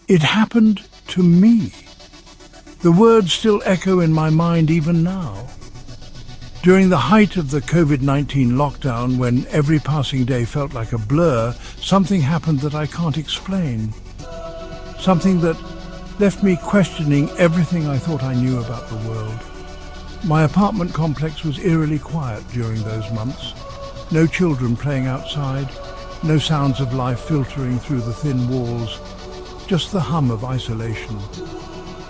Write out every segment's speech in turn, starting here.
It happened to me. The words still echo in my mind even now. During the height of the COVID-19 lockdown, when every passing day felt like a blur, something happened that I can't explain. Something that left me questioning everything I thought I knew about the world. My apartment complex was eerily quiet during those months. No children playing outside, no sounds of life filtering through the thin walls, just the hum of isolation.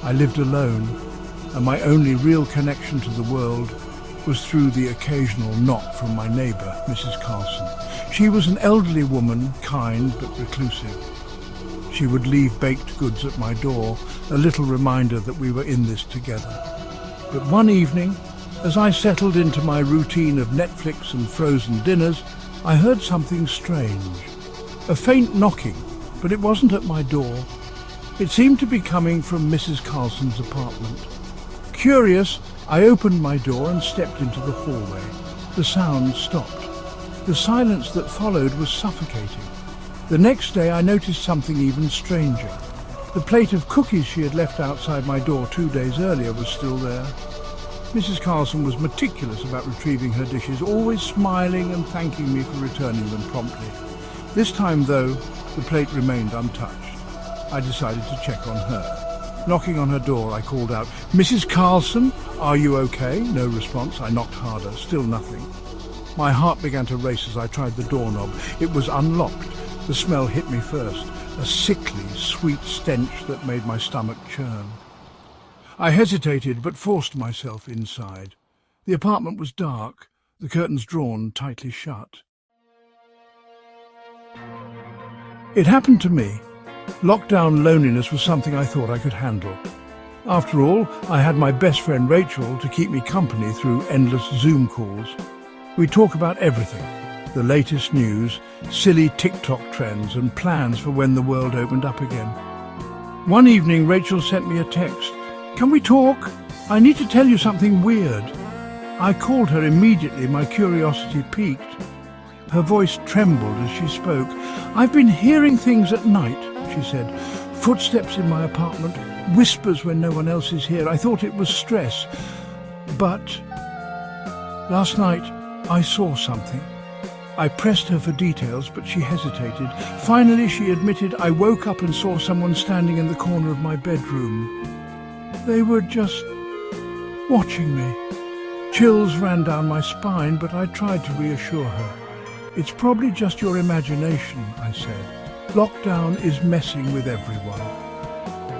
I lived alone, and my only real connection to the world was through the occasional knock from my neighbour, Mrs. Carlson. She was an elderly woman, kind but reclusive. She would leave baked goods at my door, a little reminder that we were in this together. But one evening, as I settled into my routine of Netflix and frozen dinners, I heard something strange. A faint knocking, but it wasn't at my door. It seemed to be coming from Mrs. Carlson's apartment. Curious, I opened my door and stepped into the hallway. The sound stopped. The silence that followed was suffocating. The next day I noticed something even stranger. The plate of cookies she had left outside my door 2 days earlier was still there. Mrs. Carlson was meticulous about retrieving her dishes, always smiling and thanking me for returning them promptly. This time, though, the plate remained untouched. I decided to check on her. Knocking on her door, I called out, "Mrs. Carlson, are you okay?" No response. I knocked harder. Still nothing. My heart began to race as I tried the doorknob. It was unlocked. The smell hit me first, a sickly, sweet stench that made my stomach churn. I hesitated, but forced myself inside. The apartment was dark, the curtains drawn tightly shut. It happened to me. Lockdown loneliness was something I thought I could handle. After all, I had my best friend Rachel to keep me company through endless Zoom calls. We talk about everything, the latest news, silly TikTok trends and plans for when the world opened up again. One evening, Rachel sent me a text. "Can we talk? I need to tell you something weird." I called her immediately, my curiosity piqued. Her voice trembled as she spoke. "I've been hearing things at night," she said. "Footsteps in my apartment, whispers when no one else is here. I thought it was stress. But last night I saw something." I pressed her for details, but she hesitated. Finally, she admitted, "I woke up and saw someone standing in the corner of my bedroom. They were just watching me." Chills ran down my spine, but I tried to reassure her. "It's probably just your imagination," I said. "Lockdown is messing with everyone."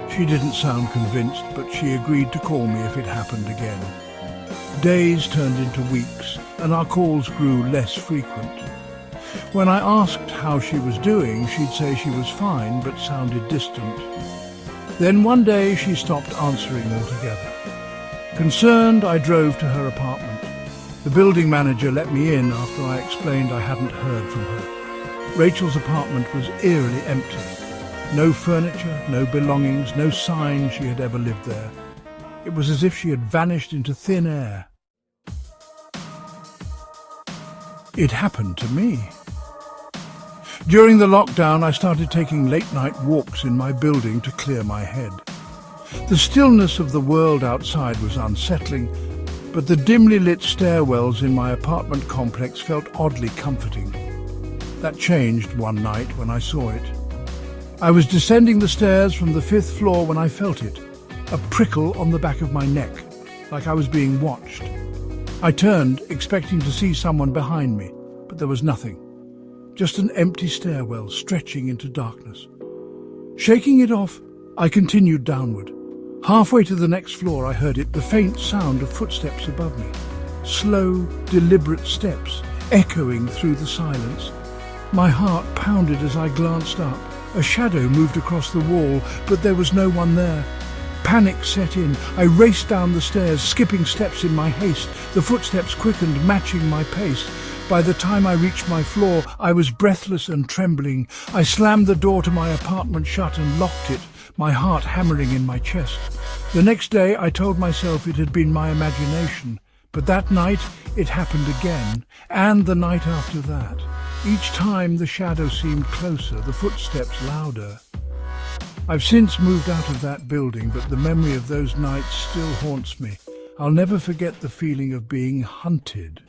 She didn't sound convinced, but she agreed to call me if it happened again. Days turned into weeks, and our calls grew less frequent. When I asked how she was doing, she'd say she was fine, but sounded distant. Then one day she stopped answering altogether. Concerned, I drove to her apartment. The building manager let me in after I explained I hadn't heard from her. Rachel's apartment was eerily empty. No furniture, no belongings, no sign she had ever lived there. It was as if she had vanished into thin air. It happened to me. During the lockdown, I started taking late-night walks in my building to clear my head. The stillness of the world outside was unsettling, but the dimly lit stairwells in my apartment complex felt oddly comforting. That changed one night when I saw it. I was descending the stairs from the 5th floor when I felt it, a prickle on the back of my neck, like I was being watched. I turned, expecting to see someone behind me, but there was nothing. Just an empty stairwell stretching into darkness. Shaking it off, I continued downward. Halfway to the next floor, I heard it, the faint sound of footsteps above me. Slow, deliberate steps, echoing through the silence. My heart pounded as I glanced up. A shadow moved across the wall, but there was no one there. Panic set in. I raced down the stairs, skipping steps in my haste. The footsteps quickened, matching my pace. By the time I reached my floor, I was breathless and trembling. I slammed the door to my apartment shut and locked it, my heart hammering in my chest. The next day, I told myself it had been my imagination. But that night, it happened again, and the night after that. Each time, the shadow seemed closer, the footsteps louder. I've since moved out of that building, but the memory of those nights still haunts me. I'll never forget the feeling of being hunted.